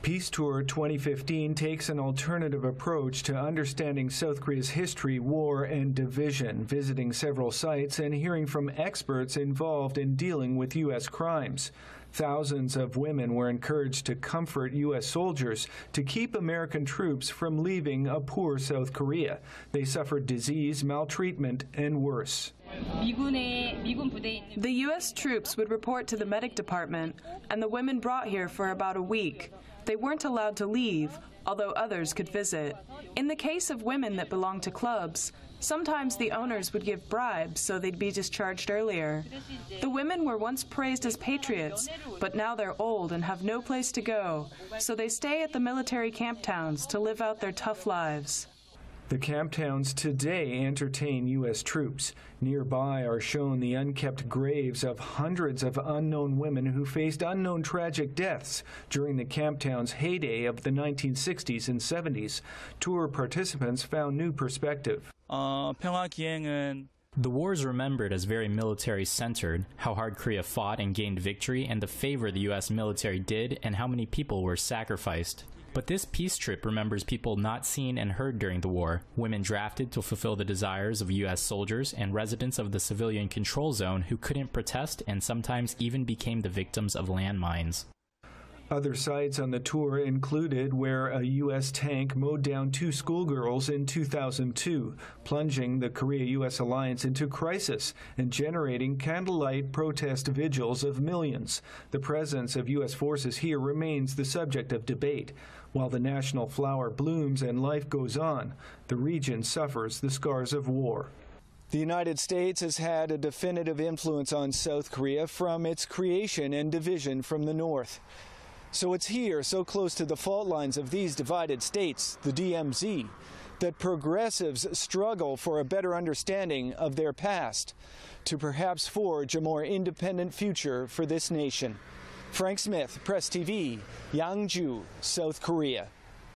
Peace Tour 2015 takes an alternative approach to understanding South Korea's history, war, and division, visiting several sites and hearing from experts involved in dealing with U.S. crimes. Thousands of women were encouraged to comfort U.S. soldiers to keep American troops from leaving a poor South Korea. They suffered disease, maltreatment, and worse. The U.S. troops would report to the medic department, and the women brought here for about a week. They weren't allowed to leave, although others could visit. In the case of women that belong to clubs, sometimes the owners would give bribes so they'd be discharged earlier. The women were once praised as patriots, but now they're old and have no place to go, so they stay at the military camp towns to live out their tough lives. The camp towns today entertain U.S. troops. Nearby are shown the unkept graves of hundreds of unknown women who faced unknown tragic deaths during the camp town's heyday of the 1960s and 70s. Tour participants found new perspective. The war is remembered as very military-centered, how hard Korea fought and gained victory, and the favor the U.S. military did, and how many people were sacrificed. But this peace trip remembers people not seen and heard during the war, women drafted to fulfill the desires of U.S. soldiers, and residents of the civilian control zone who couldn't protest and sometimes even became the victims of landmines. Other sites on the tour included where a U.S. tank mowed down 2 schoolgirls in 2002, plunging the Korea-U.S. alliance into crisis and generating candlelight protest vigils of millions. The presence of U.S. forces here remains the subject of debate. While the national flower blooms and life goes on, the region suffers the scars of war. The United States has had a definitive influence on South Korea from its creation and division from the north. So it's here, so close to the fault lines of these divided states, the DMZ, that progressives struggle for a better understanding of their past to perhaps forge a more independent future for this nation. Frank Smith, Press TV, Yangju, South Korea.